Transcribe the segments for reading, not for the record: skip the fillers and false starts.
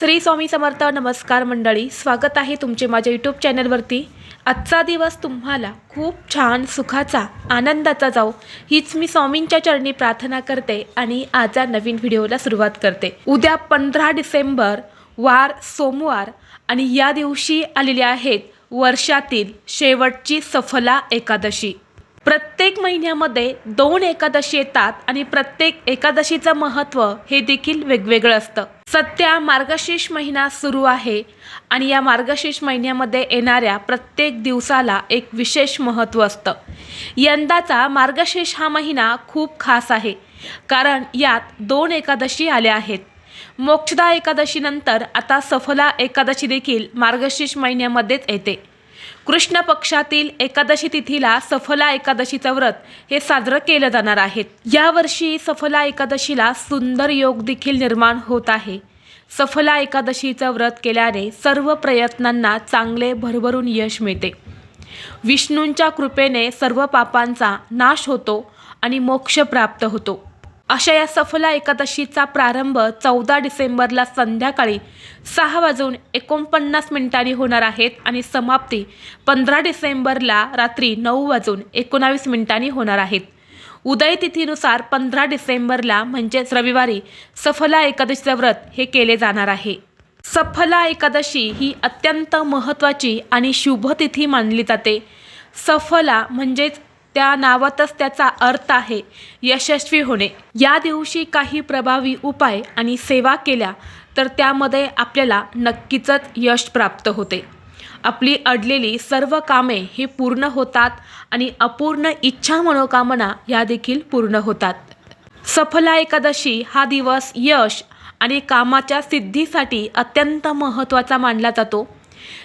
श्री स्वामी समर्थ. नमस्कार मंडळी, स्वागत आहे तुमचे माझ्या यूट्यूब चॅनलवरती. आजचा दिवस तुम्हाला खूप छान सुखाचा आनंदाचा जाऊ हीच मी स्वामींच्या चरणी प्रार्थना करते आणि आजच्या नवीन व्हिडिओला सुरुवात करते. उद्या 15 डिसेंबर वार सोमवार आणि या दिवशी आलेली आहेत वर्षातील शेवटची सफला एकादशी. प्रत्येक महिन्यामध्ये 2 एकादशी येतात आणि प्रत्येक एकादशीचं महत्त्व हे देखील वेगवेगळं असतं. सध्या मार्गशीर्ष महिना सुरू आहे आणि या मार्गशीर्ष महिन्यामध्ये येणाऱ्या प्रत्येक दिवसाला एक विशेष महत्त्व असतं. यंदाचा मार्गशीर्ष हा महिना खूप खास आहे कारण यात 2 एकादशी आल्या आहेत. मोक्षदा एकादशीनंतर आता सफला एकादशी देखील मार्गशीर्ष महिन्यामध्येच येते. कृष्ण पक्षातील एकादशी तिथीला सफला एकादशीचं व्रत हे साजरं केलं जाणार आहे. यावर्षी सफला एकादशीला सुंदर योग देखील निर्माण होत आहे. सफला एकादशीचं व्रत केल्याने सर्व प्रयत्नांना चांगले भरभरून यश मिळते. विष्णूंच्या कृपेने सर्व पापांचा नाश होतो आणि मोक्ष प्राप्त होतो. अशा या सफला एकादशीचा प्रारंभ 14 डिसेंबरला संध्याकाळी 6:49 होणार आहेत आणि समाप्ती 15 डिसेंबरला रात्री 9:19 होणार आहेत. उदय तिथीनुसार 15 डिसेंबरला म्हणजेच रविवारी सफला एकादशीचे व्रत हे केले जाणार आहे. सफला एकादशी ही अत्यंत महत्त्वाची आणि शुभ तिथी मानली जाते. सफला म्हणजेच त्या नावातच त्याचा अर्थ आहे यशस्वी होणे. या दिवशी काही प्रभावी उपाय आणि सेवा केल्या तर त्यामध्ये आपल्याला नक्कीच यश प्राप्त होते. आपली अडलेली सर्व कामे ही पूर्ण होतात आणि अपूर्ण इच्छा मनोकामना या देखील पूर्ण होतात. सफला एकादशी हा दिवस यश आणि कामाच्या सिद्धीसाठी अत्यंत महत्त्वाचा मानला जातो.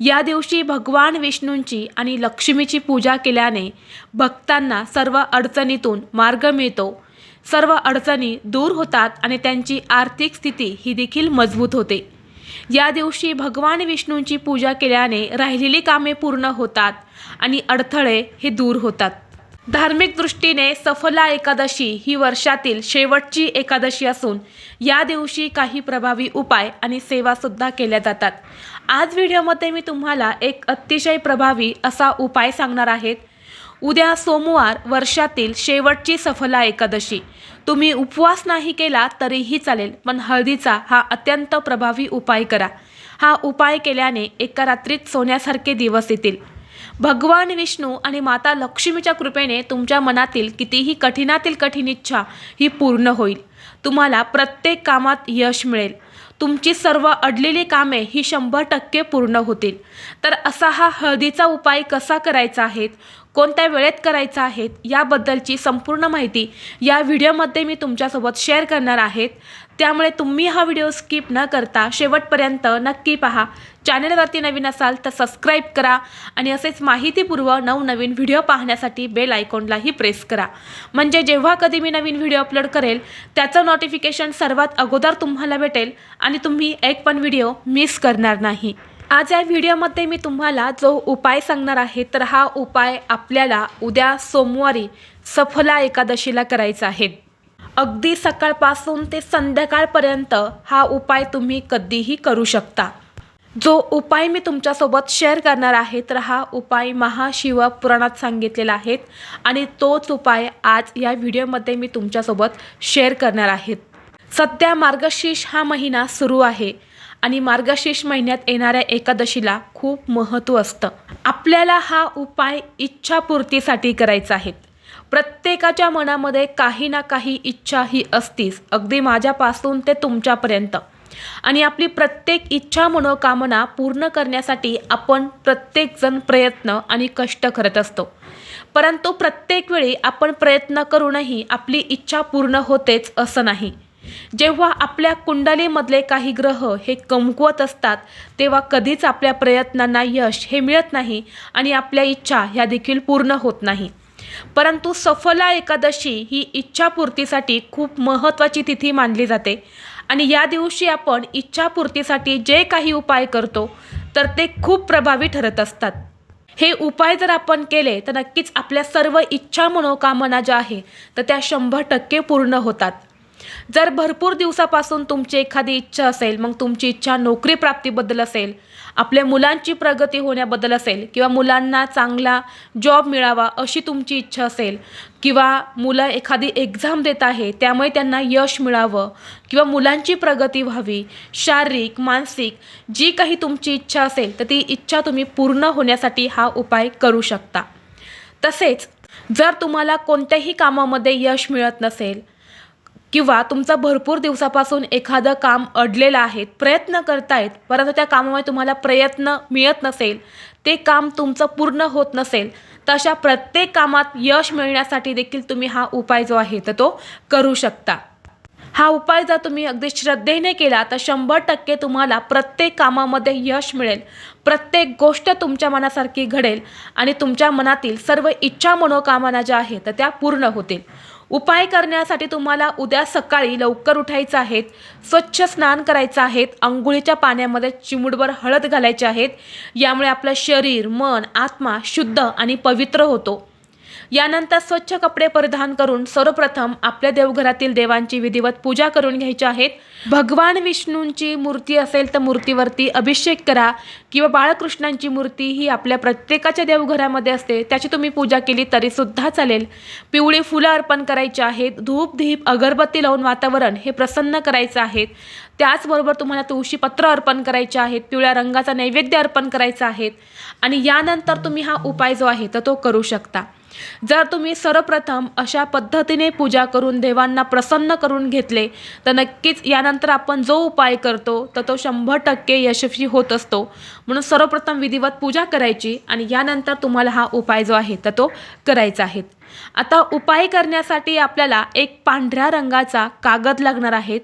या दिवशी भगवान विष्णूंची आणि लक्ष्मीची पूजा केल्याने भक्तांना सर्व अडचणीतून मार्ग मिळतो. सर्व अडचणी दूर होतात आणि त्यांची आर्थिक स्थिती ही देखील मजबूत होते. या दिवशी भगवान विष्णूंची पूजा केल्याने राहिलेली कामे पूर्ण होतात आणि अडथळे हे दूर होतात. धार्मिक दृष्टीने सफला एकादशी ही वर्षातील शेवटची एकादशी असून या दिवशी काही प्रभावी उपाय आणि सेवासुद्धा केल्या जातात. आज व्हिडिओमध्ये मी तुम्हाला एक अतिशय प्रभावी असा उपाय सांगणार आहेत. उद्या सोमवार वर्षातील शेवटची सफला एकादशी. तुम्ही उपवास नाही केला तरीही चालेल, पण हळदीचा हा अत्यंत प्रभावी उपाय करा. हा उपाय केल्याने एका रात्रीत सोन्यासारखे दिवस येतील. भगवान विष्णू आणि माता लक्ष्मीच्या कृपेने तुमच्या मनातील कितीही कठीणातील कठीण इच्छा ही पूर्ण होईल. तुम्हाला प्रत्येक कामात यश मिळेल. तुमची सर्व अडलेली कामे ही 100% पूर्ण होतील. तर असा हा हळदीचा उपाय कसा करायचा आहे, कोणत्या वेळेत करायचा आहे याबद्दलची संपूर्ण माहिती या व्हिडिओमध्ये मी तुमच्यासोबत शेअर करणार आहे. त्यामुळे तुम्ही हा व्हिडिओ स्किप न करता शेवटपर्यंत नक्की पहा. चॅनलवरती नवीन असाल तर सबस्क्राईब करा आणि असेच माहितीपूर्व नवनवीन व्हिडिओ पाहण्यासाठी बेल आयकॉनलाही प्रेस करा. म्हणजे जेव्हा कधी मी नवीन व्हिडिओ अपलोड करेल त्याचं नोटिफिकेशन सर्वात अगोदर तुम्हाला भेटेल आणि तुम्ही एक पण व्हिडिओ मिस करणार नाही. आज या व्हिडिओमध्ये मी तुम्हाला जो उपाय सांगणार आहे तर हा उपाय आपल्याला उद्या सोमवारी सफला एकादशीला करायचा आहे. अगदी सकाळपासून ते संध्याकाळपर्यंत हा उपाय तुम्ही कधीही करू शकता. जो उपाय मी तुमच्यासोबत शेअर करणार आहे तर हा उपाय महाशिवपुराणात सांगितलेला आहे आणि तोच उपाय आज या व्हिडिओमध्ये मी तुमच्यासोबत शेअर करणार आहे. सध्या मार्गशीर्ष हा महिना सुरू आहे आणि मार्गशीर्ष महिन्यात येणाऱ्या एकादशीला खूप महत्त्व असतं. आपल्याला हा उपाय इच्छापूर्तीसाठी करायचा आहे. प्रत्येकाच्या मनामध्ये काही ना काही इच्छा ही असतीच, अगदी माझ्यापासून ते तुमच्यापर्यंत. आणि आपली प्रत्येक इच्छा मनोकामना पूर्ण करण्यासाठी आपण प्रत्येकजण प्रयत्न आणि कष्ट करत असतो. परंतु प्रत्येक वेळी आपण प्रयत्न करूनही आपली इच्छा पूर्ण होतेच असं नाही. जेव्हा आपल्या कुंडलीमधले काही ग्रह हे कमकुवत असतात तेव्हा कधीच आपल्या प्रयत्नांना यश हे मिळत नाही आणि आपल्या इच्छा ह्या देखील पूर्ण होत नाही. परंतु सफला एकादशी ही इच्छापूर्तीसाठी खूप महत्त्वाची तिथी मानली जाते आणि या दिवशी आपण इच्छापूर्तीसाठी जे काही उपाय करतो तर ते खूप प्रभावी ठरत असतात. हे उपाय जर आपण केले तर नक्कीच आपल्या सर्व इच्छा मनोकामना ज्या आहे तर त्या 100% पूर्ण होतात. जर भरपूर दिवसापासून तुमची एखादी इच्छा असेल, मग तुमची इच्छा नोकरी प्राप्तीबद्दल असेल, आपल्या मुलांची प्रगती होण्याबद्दल असेल, किंवा मुलांना चांगला जॉब मिळावा अशी तुमची इच्छा असेल, किंवा मुलं एखादी एक्झाम देत आहे त्यामुळे त्यांना यश मिळावं, किंवा मुलांची प्रगती व्हावी, शारीरिक मानसिक जी काही तुमची इच्छा असेल तर ती इच्छा तुम्ही पूर्ण होण्यासाठी हा उपाय करू शकता. तसेच जर तुम्हाला कोणत्याही कामामध्ये यश मिळत नसेल, किंवा तुमचं भरपूर दिवसापासून एखादं काम अडलेलं आहे, प्रयत्न करतायत परंतु त्या कामामुळे तुम्हाला प्रयत्न मिळत नसेल, ते काम तुमचं पूर्ण होत नसेल, तर अशा प्रत्येक कामात यश मिळण्यासाठी देखील तुम्ही हा उपाय जो आहे तर तो करू शकता. हा उपाय जर तुम्ही अगदी श्रद्धेने केला तर 100% तुम्हाला प्रत्येक कामामध्ये यश मिळेल, प्रत्येक गोष्ट तुमच्या मनासारखी घडेल आणि तुमच्या मनातील सर्व इच्छा मनोकामना ज्या आहेत तर त्या पूर्ण होतील. उपाय करण्यासाठी तुम्हाला उद्या सकाळी लवकर उठायचं आहे, स्वच्छ स्नान करायचं आहे, अंघोळीच्या पाण्यामध्ये चिमूटभर हळद घालायची आहेत. यामुळे आपलं शरीर, मन, आत्मा शुद्ध आणि पवित्र होतो. यानंतर स्वच्छ कपडे परिधान करून सर्वप्रथम आपल्या देवघरातील देवांची विधिवत पूजा करून घ्यायची आहेत. भगवान विष्णूंची मूर्ती असेल तर मूर्तीवरती अभिषेक करा, किंवा बाळकृष्णांची मूर्ती ही आपल्या प्रत्येकाच्या देवघरामध्ये असते, त्याची तुम्ही पूजा केली तरीसुद्धा चालेल. पिवळी फुलं अर्पण करायची आहेत, धूप दीप अगरबत्ती लावून वातावरण हे प्रसन्न करायचं आहे. त्याचबरोबर तुम्हाला तुळशीपत्र अर्पण करायचे आहेत, पिवळ्या रंगाचा नैवेद्य अर्पण करायचा आहे. आणि यानंतर तुम्ही हा उपाय जो आहे तर तो करू शकता. जर तुम्ही सर्वप्रथम अशा पद्धतीने पूजा करून देवांना प्रसन्न करून घेतले तर नक्कीच यानंतर आपण जो उपाय करतो तर तो 100% यशस्वी होत असतो. म्हणून सर्वप्रथम विधिवत पूजा करायची आणि यानंतर तुम्हाला हा उपाय जो आहे तर तो करायचा आहे. आता उपाय करण्यासाठी आपल्याला एक पांढऱ्या रंगाचा कागद लागणार आहे.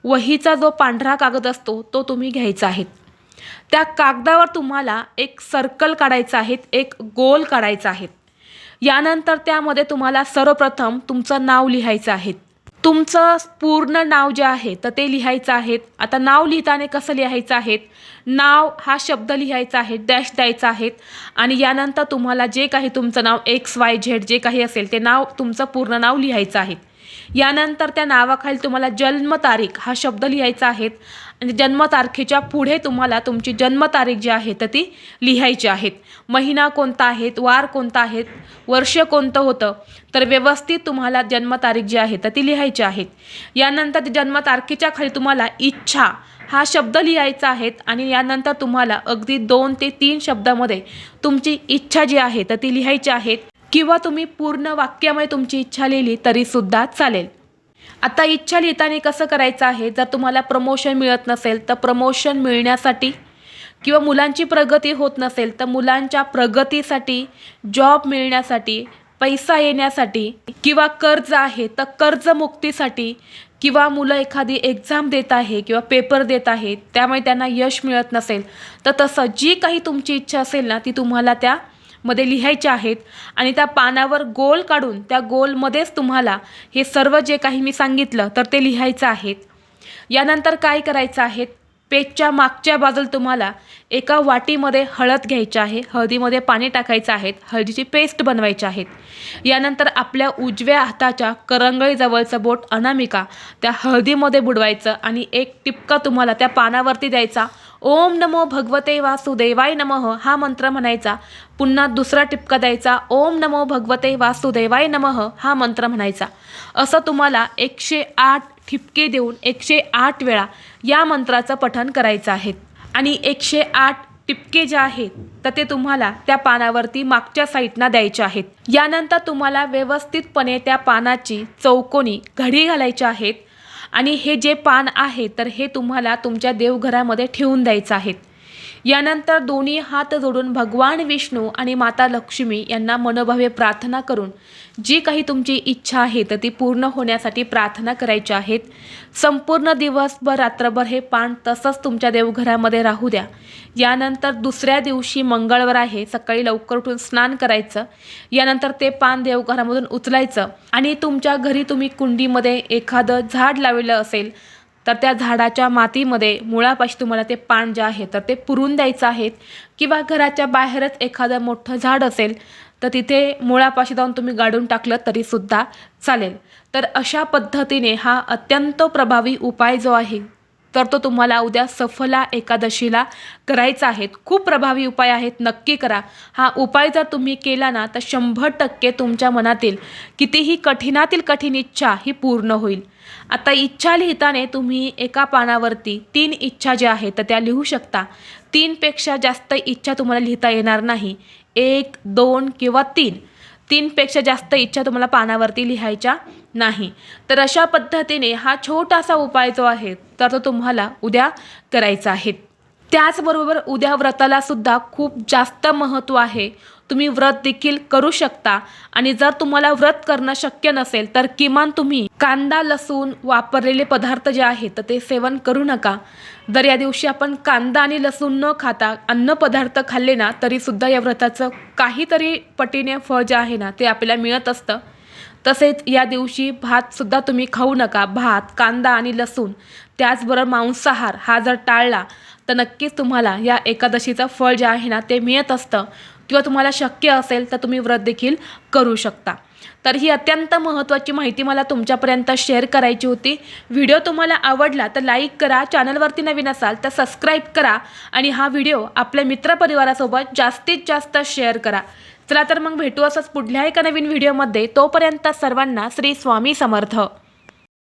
वहीचा जो पांढरा कागद असतो तो तुम्ही घ्यायचा आहे. त्या कागदावर तुम्हाला एक सर्कल काढायचं आहे, एक गोल काढायचा आहे. यानंतर त्यामध्ये तुम्हाला सर्वप्रथम तुमचं नाव लिहायचं आहे. तुमचं पूर्ण नाव जे आहे तर ते लिहायचं आहे. आता नाव लिहिताना कसं लिहायचं आहे, नाव हा शब्द लिहायचा आहे, डॅश द्यायचा आहे. आणि यानंतर तुम्हाला जे काही तुमचं नाव XYZ जे काही असेल ते नाव, तुमचं पूर्ण नाव लिहायचं आहे. यानंतर त्या नावाखाली तुम्हाला जन्मतारीख हा शब्द लिहायचा आहे आणि जन्मतारखेच्या पुढे तुम्हाला तुमची जन्मतारीख जी आहे तर ती लिहायची आहे. महिना कोणता आहे, वार कोणता आहे, वर्ष कोणतं होतं, तर व्यवस्थित तुम्हाला जन्मतारीख जी आहे तर ती लिहायची आहे. यानंतर जन्मतारखेच्या खाली तुम्हाला इच्छा हा शब्द लिहायचा आहे आणि यानंतर तुम्हाला अगदी 2 ते 3 शब्दामध्ये तुमची इच्छा जी आहे तर ती लिहायची आहे, किंवा तुम्ही पूर्ण वाक्यामध्ये तुमची इच्छा लिहिली तरीसुद्धा चालेल. आता इच्छा लिहिताना कसं करायचं आहे, जर तुम्हाला प्रमोशन मिळत नसेल तर प्रमोशन मिळण्यासाठी, किंवा मुलांची प्रगती होत नसेल तर मुलांच्या प्रगतीसाठी, जॉब मिळण्यासाठी, पैसा येण्यासाठी, किंवा कर्ज आहे तर कर्जमुक्तीसाठी, किंवा मुलं एखादी एक्झाम देत आहे किंवा पेपर देत आहेत त्यामुळे त्यांना यश मिळत नसेल तर तसं जी काही तुमची इच्छा असेल ना ती तुम्हाला त्यामध्ये लिहायची आहेत. आणि त्या पानावर गोल काढून त्या गोलमध्येच तुम्हाला हे सर्व जे काही मी सांगितलं तर ते लिहायचं आहे. यानंतर काय करायचं आहे, पेजच्या मागच्या बाजूला तुम्हाला एका वाटीमध्ये हळद घ्यायची आहे, हळदीमध्ये पाणी टाकायचं आहे, हळदीची पेस्ट बनवायची आहे. यानंतर आपल्या उजव्या हाताच्या करंगळीजवळचं बोट अनामिका त्या हळदीमध्ये बुडवायचं आणि एक टिपका तुम्हाला त्या पानावरती द्यायचा. ओम नमो भगवते वासुदेवाय नमः हा मंत्र म्हणायचा. पुन्हा दुसरा टिपका द्यायचा, ओम नमो भगवते वासुदेवाय नमः हा मंत्र म्हणायचा. असं तुम्हाला 108 ठिपके देऊन 108 वेळा या मंत्राचं पठण करायचं आहे. आणि 108 टिपके जे आहेत तर ते तुम्हाला त्या पानावरती मागच्या साईडना द्यायचे आहेत. यानंतर तुम्हाला व्यवस्थितपणे त्या पानाची चौकोनी घडी घालायची आहेत आणि हे जे पान आहे तर हे तुम्हाला तुमच्या देवघरामध्ये ठेवून द्यायचं आहे. यानंतर दोन्ही हात जोडून भगवान विष्णू आणि माता लक्ष्मी यांना मनोभावे प्रार्थना करून जी काही तुमची इच्छा आहे तर ती पूर्ण होण्यासाठी प्रार्थना करायची आहेत. संपूर्ण दिवसभर रात्रभर हे पान तसंच तुमच्या देवघरामध्ये राहू द्या. यानंतर दुसऱ्या दिवशी मंगळवार आहे, सकाळी लवकर उठून स्नान करायचं. यानंतर ते पान देवघरामधून उचलायचं आणि तुमच्या घरी तुम्ही कुंडीमध्ये एखादं झाड लावलेलं असेल तर त्या झाडाच्या मातीमध्ये मुळापाशी तुम्हाला ते पान जे आहे तर ते पुरून द्यायचं आहे. किंवा घराच्या बाहेरच एखादं मोठं झाड असेल तर तिथे मुळापाशी जाऊन तुम्ही गाडून टाकलं तरीसुद्धा चालेल. तर अशा पद्धतीने हा अत्यंत प्रभावी उपाय जो आहे तर तो तुम्हाला उद्या सफला एकादशीला करायचा आहे. खूप प्रभावी उपाय आहेत, नक्की करा. हा उपाय जर तुम्ही केला ना तर 100% तुमच्या मनातील कितीही कठीणातील कठीण इच्छा ही पूर्ण होईल. आता इच्छा लिहिताना तुम्ही एका पानावरती 3 इच्छा ज्या आहेत तर त्या लिहू शकता. 3 पेक्षा जास्त इच्छा तुम्हाला लिहिता येणार नाही. 1, 2 किंवा 3. 3 पेक्षा जास्त इच्छा तुम्हाला पानावरती लिहायच्या नाही. तर अशा पद्धतीने हा छोटासा उपाय जो आहे तर तो तुम्हाला उद्या करायचा आहे. त्याचबरोबर उद्या व्रताला सुद्धा खूप जास्त महत्त्व आहे. तुम्ही व्रत देखील करू शकता आणि जर तुम्हाला व्रत करणं शक्य नसेल तर किमान तुम्ही कांदा लसूण वापरलेले पदार्थ जे आहेत तर ते सेवन करू नका. जर या दिवशी आपण कांदा आणि लसूण न खाता अन्न पदार्थ खाल्ले ना तरीसुद्धा या व्रताचं काहीतरी पटीने फळ जे आहे ना ते आपल्याला मिळत असतं. तसेच या दिवशी भातसुद्धा तुम्ही खाऊ नका. भात, कांदा आणि लसूण त्याचबरोबर मांसाहार हा जर टाळला तर नक्कीच तुम्हाला या एकादशीचं फळ जे आहे ना ते मिळत असतं किंवा तुम्हाला शक्य असेल तर तुम्ही व्रत देखील करू शकता. तर ही अत्यंत महत्त्वाची माहिती मला तुमच्यापर्यंत शेअर करायची होती. व्हिडिओ तुम्हाला आवडला तर लाईक करा, चॅनलवरती नवीन असाल तर सबस्क्राईब करा आणि हा व्हिडिओ आपल्या मित्रपरिवारासोबत जास्तीत जास्त शेअर करा. चला तर मग भेटू असंच पुढल्या एका नवीन व्हिडिओमध्ये. तोपर्यंत सर्वांना श्री स्वामी समर्थ.